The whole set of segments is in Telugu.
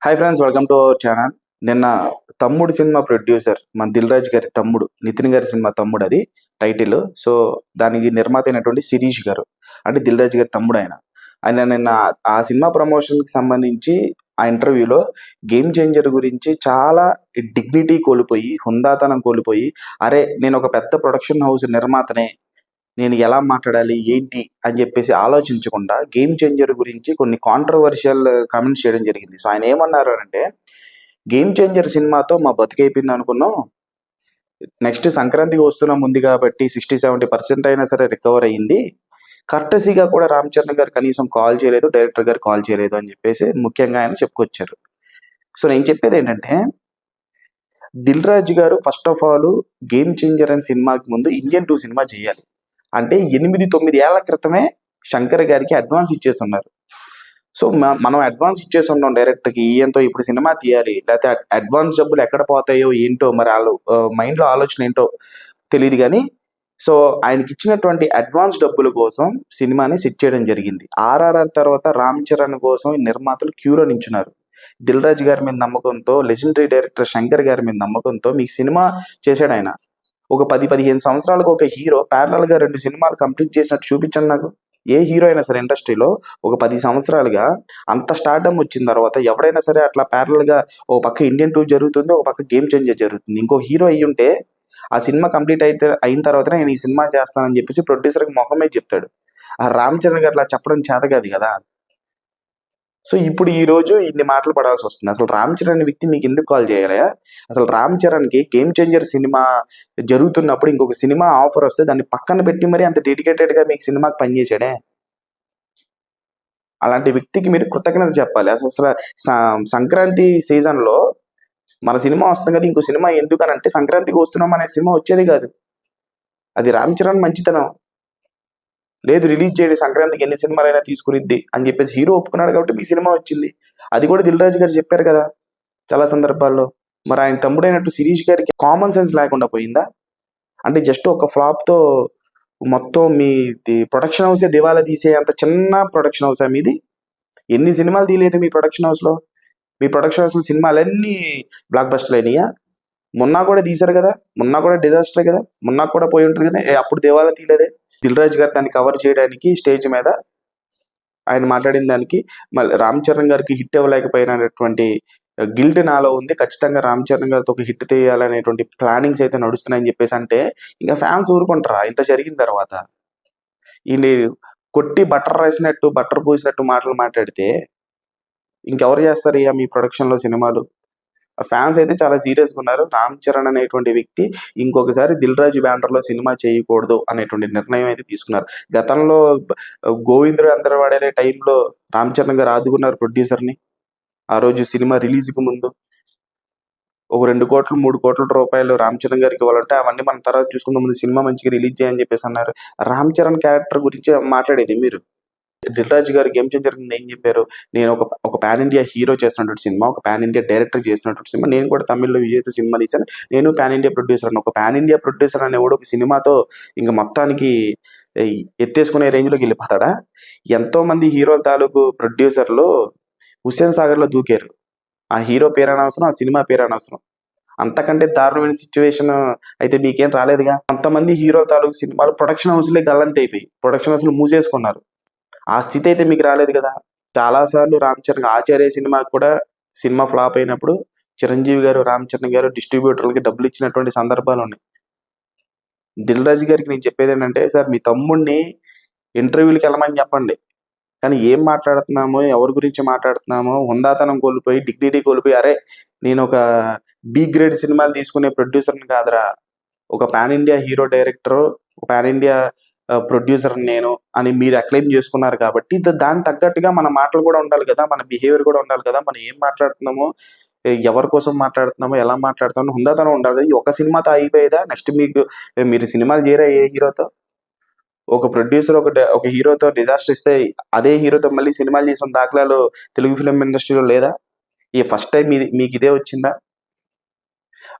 Hi friends, welcome to our channel. నిన్న తమ్ముడు సినిమా ప్రొడ్యూసర్ మన దిల్ రాజు గారి తమ్ముడు, నితిన్ గారి సినిమా తమ్ముడు అది టైటిల్. సో దానికి నిర్మాత అయినటువంటి శిరీష్ గారు, అంటే దిల్ రాజు గారి తమ్ముడు ఆయన. ఆయన నిన్న ఆ సినిమా ప్రమోషన్కి సంబంధించి ఆ ఇంటర్వ్యూలో గేమ్ చేంజర్ గురించి చాలా డిగ్నిటీ కోల్పోయి, హుందాతనం కోల్పోయి, అరే నేను ఒక పెద్ద ప్రొడక్షన్ హౌస్ నిర్మాతనే, నేను ఎలా మాట్లాడాలి ఏంటి అని చెప్పేసి ఆలోచించకుండా గేమ్ చేంజర్ గురించి కొన్ని కాంట్రవర్షియల్ కామెంట్స్ చేయడం జరిగింది. సో ఆయన ఏమన్నారు అంటే, గేమ్ చేంజర్ సినిమాతో మా బతికైపోయింది అనుకున్నాం, నెక్స్ట్ సంక్రాంతికి వస్తున్నాం ఉంది కాబట్టి 60-70% అయినా సరే రికవర్ అయ్యింది, కర్టసీగా కూడా రామ్ చరణ్ గారు కనీసం కాల్ చేయలేదు, డైరెక్టర్ గారు కాల్ చేయలేదు అని చెప్పేసి ముఖ్యంగా ఆయన చెప్పుకొచ్చారు. సో నేను చెప్పేది ఏంటంటే, దిల్ రాజు గారు first of all game changer అనే సినిమాకి ముందు ఇండియన్ 2 సినిమా చేయాలి. అంటే 8-9 ఏళ్ల క్రితమే శంకర్ గారికి అడ్వాన్స్ ఇచ్చేస్తున్నారు. సో మనం అడ్వాన్స్ ఇచ్చేసి ఉన్నాం డైరెక్టర్కి, ఈయంతో ఇప్పుడు సినిమా తీయాలి, లేకపోతే అడ్వాన్స్ డబ్బులు ఎక్కడ పోతాయో ఏంటో, మరి వాళ్ళు మైండ్లో ఆలోచన ఏంటో తెలియదు కానీ, సో ఆయనకి ఇచ్చినటువంటి అడ్వాన్స్ డబ్బుల కోసం సినిమాని సెట్ చేయడం జరిగింది. ఆర్ఆర్ఆర్ తర్వాత రామ్ చరణ్ కోసం నిర్మాతలు క్యూలో నించున్నారు. దిల్ రాజు గారి మీద నమ్మకంతో, లెజెండరీ డైరెక్టర్ శంకర్ గారి మీద నమ్మకంతో మీకు సినిమా చేశాడు ఆయన. ఒక 10-15 సంవత్సరాలకు ఒక హీరో ప్యారలల్ గా 2 సినిమాలు కంప్లీట్ చేసినట్టు చూపించండి నాకు. ఏ హీరో అయినా సరే ఇండస్ట్రీలో ఒక 10 సంవత్సరాలుగా అంత స్టార్డమ్ వచ్చిన తర్వాత ఎవడైనా సరే అట్లా ప్యారలల్ గా ఒక పక్క ఇండియన్ 2 జరుగుతుంది, ఒక పక్క గేమ్ చేంజర్ జరుగుతుంది. ఇంకో హీరో అయ్యి ఉంటే ఆ సినిమా కంప్లీట్ అయిన తర్వాత నేను ఈ సినిమా చేస్తానని చెప్పేసి ప్రొడ్యూసర్కి మొహమే చెప్తాడు. ఆ రామ్ చరణ్ గారు అట్లా చెప్పడం చేత కాదు కదా. సో ఇప్పుడు ఈ రోజు ఇన్ని మాటలు పడాల్సి వస్తుంది. అసలు రామ్ చరణ్ అనే వ్యక్తి మీకు ఎందుకు కాల్ చేయాలి? అసలు రామ్ చరణ్కి గేమ్ చేంజర్ సినిమా జరుగుతున్నప్పుడు ఇంకొక సినిమా ఆఫర్ వస్తే దాన్ని పక్కన పెట్టి మరి అంత డెడికేటెడ్గా మీకు సినిమాకి పనిచేసాడే. అలాంటి వ్యక్తికి మీరు కృతజ్ఞత చెప్పాలి. అసలు సంక్రాంతి సీజన్లో మన సినిమా వస్తుంది కదా, ఇంకో సినిమా ఎందుకనంటే సంక్రాంతికి వస్తున్నాం అనే సినిమా వచ్చేది కాదు. అది రామ్ చరణ్ మంచితనం. లేదు రిలీజ్ చేయండి, సంక్రాంతికి ఎన్ని సినిమాలైనా తీసుకునిద్ది అని చెప్పేసి హీరో ఒప్పుకున్నాడు కాబట్టి మీ సినిమా వచ్చింది. అది కూడా దిల్ రాజు గారు చెప్పారు కదా చాలా సందర్భాల్లో. మరి ఆయన తమ్ముడైనట్టు శిరీష్ గారికి కామన్ సెన్స్ లేకుండా పోయిందా? అంటే జస్ట్ ఒక ఫ్లాప్తో మొత్తం మీ ప్రొడక్షన్ హౌసే దివాలా తీసే అంత చిన్న ప్రొడక్షన్ హౌసా మీది? ఎన్ని సినిమాలు తీయలేదు మీ ప్రొడక్షన్ హౌస్లో? మీ ప్రొడక్షన్ హౌస్లో సినిమాలన్నీ బ్లాక్ బస్టర్లు అయినాయా? మొన్న కూడా తీశారు కదా, మొన్న కూడా డిజాస్టర్ కదా, మొన్న కూడా పోయి ఉంటుంది కదా, అప్పుడు దివాలా తీయలేదే. దిల్ రాజు గారు దాన్ని కవర్ చేయడానికి స్టేజ్ మీద ఆయన మాట్లాడిన దానికి మళ్ళీ రామ్ చరణ్ గారికి హిట్ ఇవ్వలేకపోయినటువంటి గిల్ట్ నాలో ఉంది, ఖచ్చితంగా రామ్ చరణ్ గారితో ఒక హిట్ తీయాలనేటువంటి ప్లానింగ్స్ అయితే నడుస్తున్నాయని చెప్పేసి అంటే ఇంకా ఫ్యాన్స్ ఊరుకుంటారా ఇంత జరిగిన తర్వాత? ఈయన కొట్టి బట్టర్ రాసినట్టు బట్టర్ పూసినట్టు మాటలు మాట్లాడితే ఇంకెవరు చేస్తారు ఇక మీ ప్రొడక్షన్లో సినిమాలు? ఫ్యాన్స్ అయితే చాలా సీరియస్గా ఉన్నారు. రామ్ చరణ్ అనేటువంటి వ్యక్తి ఇంకొకసారి దిల్ రాజు బ్యానర్లో సినిమా చేయకూడదు అనేటువంటి నిర్ణయం అయితే తీసుకున్నారు. గతంలో గోవిందుడు అందరు వాడే టైంలో రామ్ చరణ్ గారు ఆదుకున్నారు ప్రొడ్యూసర్ని. ఆ రోజు సినిమా రిలీజ్కి ముందు ఒక 2 కోట్లు 3 కోట్ల రూపాయలు రామ్ చరణ్ గారికి ఇవ్వాలంటే అవన్నీ మనం తర్వాత చూసుకుందాం, ముందు సినిమా మంచిగా రిలీజ్ చేయని చెప్పేసి అన్నారు. రామ్ చరణ్ క్యారెక్టర్ గురించి మాట్లాడేది మీరు. దిల్ రాజు గారు గేమ్ చేంజర్ ఏం చెప్పారు? నేను ఒక పాన్ ఇండియా హీరో చేస్తున్నటువంటి సినిమా, ఒక పాన్ ఇండియా డైరెక్టర్ చేస్తున్నటువంటి సినిమా, నేను కూడా తమిళ్లో విజయ్తో సినిమా తీశాను, నేను పాన్ ఇండియా ప్రొడ్యూసర్ అని. ఒక పాన్ ఇండియా ప్రొడ్యూసర్ అనేవాడు ఒక సినిమాతో ఇంకా మొత్తానికి ఎత్తేసుకునే రేంజ్లోకి వెళ్ళిపోతాడా? ఎంతో మంది హీరోల తాలూకు ప్రొడ్యూసర్లు హుస్సేన్ సాగర్లో దూకారు. ఆ హీరో పేరు అనవసరం, ఆ సినిమా పేరు అనవసరం. అంతకంటే దారుణమైన సిచ్యువేషన్ అయితే మీకేం రాలేదుగా. కొంతమంది హీరో తాలూకు సినిమాలు ప్రొడక్షన్ హౌస్లే గల్లంత అయిపోయి ప్రొడక్షన్ హౌస్లు మూసేసుకున్నారు. ఆ స్థితి అయితే మీకు రాలేదు కదా. చాలాసార్లు రామ్ చరణ్ ఆచార్య సినిమాకి కూడా సినిమా ఫ్లాప్ అయినప్పుడు చిరంజీవి గారు, రామ్ చరణ్ గారు డిస్ట్రిబ్యూటర్లకి డబ్బులు ఇచ్చినటువంటి సందర్భాలు ఉన్నాయి. దిల్ రాజు గారికి నేను చెప్పేది ఏంటంటే, సార్ మీ తమ్ముడిని ఇంటర్వ్యూలకి వెళ్ళమని చెప్పండి, కానీ ఏం మాట్లాడుతున్నామో, ఎవరి గురించి మాట్లాడుతున్నామో హుందాతనం కోల్పోయి, డిగ్నిటీ కోల్పోయి, అరే నేను ఒక బి గ్రేడ్ సినిమాలు తీసుకునే ప్రొడ్యూసర్ని కాదురా, ఒక పాన్ ఇండియా హీరో డైరెక్టర్, ఒక పాన్ ఇండియా ప్రొడ్యూసర్ నేను అని మీరు అక్లెయిమ్ చేసుకున్నారు కాబట్టి దానికి తగ్గట్టుగా మన మాటలు కూడా ఉండాలి కదా, మన బిహేవియర్ కూడా ఉండాలి కదా. మనం ఏం మాట్లాడుతున్నామో, ఎవరి కోసం మాట్లాడుతున్నామో, ఎలా మాట్లాడుతున్నామో హుందాతనం ఉండాలి. ఒక సినిమాతో అయిపోయేదా? నెక్స్ట్ మీరు సినిమాలు చేయరా ఏ హీరోతో? ఒక ప్రొడ్యూసర్ ఒక హీరోతో డిజాస్టర్ ఇస్తే అదే హీరోతో మళ్ళీ సినిమాలు చేసిన దాఖలాలు తెలుగు ఫిలిం ఇండస్ట్రీలో లేదా? ఈ ఫస్ట్ టైం మీకు ఇదే వచ్చిందా?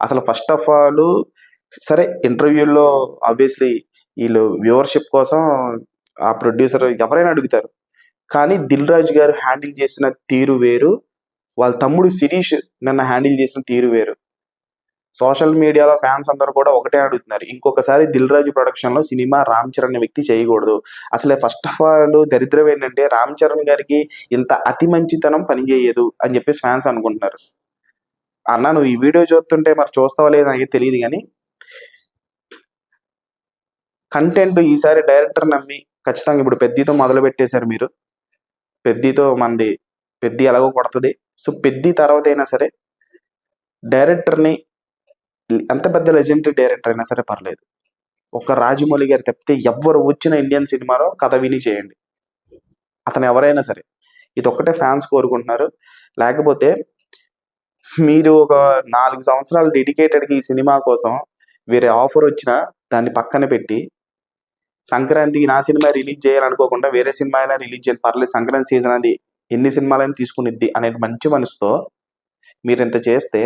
అసలు ఫస్ట్ ఆఫ్ ఆల్ సరే, ఇంటర్వ్యూల్లో ఆబ్వియస్లీ వీళ్ళు వ్యూవర్షిప్ కోసం ఆ ప్రొడ్యూసర్ ఎవరైనా అడుగుతారు, కానీ దిల్ రాజు గారు హ్యాండిల్ చేసిన తీరు వేరు, వాళ్ళ తమ్ముడు శిరీష్ నిన్న హ్యాండిల్ చేసిన తీరు వేరు. సోషల్ మీడియాలో ఫ్యాన్స్ అందరూ కూడా ఒకటే అడుగుతున్నారు, ఇంకొకసారి దిల్ రాజు ప్రొడక్షన్ లో సినిమా రామ్ చరణ్ అనే వ్యక్తి చేయకూడదు. అసలే ఫస్ట్ ఆఫ్ ఆల్ దరిద్రం ఏంటంటే రామ్ చరణ్ గారికి ఇంత అతి మంచితనం పనిచేయదు అని చెప్పేసి ఫ్యాన్స్ అనుకుంటున్నారు. అన్న నువ్వు ఈ వీడియో చూస్తుంటే మరి చూస్తావా లేదా నాకు తెలియదు, కానీ కంటెంట్ ఈసారి డైరెక్టర్ నమ్మి ఖచ్చితంగా ఇప్పుడు పెద్దితో మొదలు పెట్టేశారు మీరు. పెద్దితో మంది పెద్ది ఎలాగో కొడుతుంది. సో పెద్ది తర్వాత అయినా సరే డైరెక్టర్ని, ఎంత పెద్ద లెజెండరీ డైరెక్టర్ అయినా సరే పర్లేదు, ఒక రాజమౌళి గారు తప్పితే ఎవ్వరు వచ్చిన ఇండియన్ సినిమాలో కథ విని చేయండి, అతను ఎవరైనా సరే. ఇది ఒక్కటే ఫ్యాన్స్ కోరుకుంటున్నారు. లేకపోతే మీరు ఒక 4 సంవత్సరాలు డెడికేటెడ్గా ఈ సినిమా కోసం వేరే ఆఫర్ వచ్చినా దాన్ని పక్కన పెట్టి సంక్రాంతికి నా సినిమా రిలీజ్ చేయాలనుకోకుండా వేరే సినిమా అయినా రిలీజ్ చేయాలి పర్లేదు, సంక్రాంతి సీజన్ అది ఎన్ని సినిమాలైనా తీసుకునిద్ది అనే మంచి మనసుతో మీరు ఇంత చేస్తే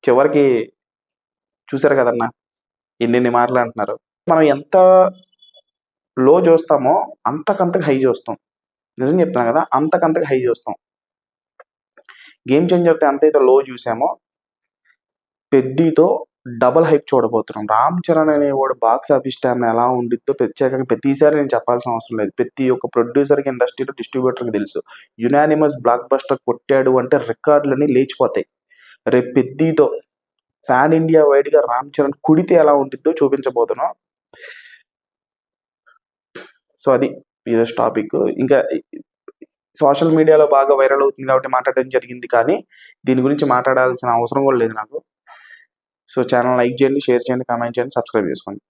చివరికి చూసారు కదన్నా ఎన్ని మాటలు అంటున్నారు. మనం ఎంత లో చూస్తామో అంతకంతకు హై చూస్తాం. నిజం చెప్తున్నాం కదా, అంతకంతకు హై చూస్తాం. గేమ్ చేంజర్తో ఎంతైతే లో చూసామో పెద్దితో డబుల్ హైప్ చూడబోతున్నాం. రామ్ చరణ్ అనేవాడు బాక్స్ ఆఫీస్ టైం ఎలా ఉండిద్దో ప్రత్యేకంగా ప్రతిసారి నేను చెప్పాల్సిన అవసరం లేదు. ప్రతి ఒక్క ప్రొడ్యూసర్కి, ఇండస్ట్రీలో డిస్ట్రిబ్యూటర్కి తెలుసు. యునానిమస్ బ్లాక్ బస్టర్ కొట్టాడు అంటే రికార్డులన్నీ లేచిపోతాయి. రేపు పెద్దితో పాన్ ఇండియా వైడ్గా రామ్ చరణ్ కుడితే ఎలా ఉండిద్దో చూపించబోతున్నాం. సో అది ఈరోజు టాపిక్. ఇంకా సోషల్ మీడియాలో బాగా వైరల్ అవుతుంది కాబట్టి మాట్లాడడం జరిగింది, కానీ దీని గురించి మాట్లాడాల్సిన అవసరం కూడా లేదు నాకు. సో ఛానల్ లైక్ చేయండి, షేర్ చేయండి, కామెంట్ చేయండి, సబ్స్క్రైబ్ చేసుకోండి.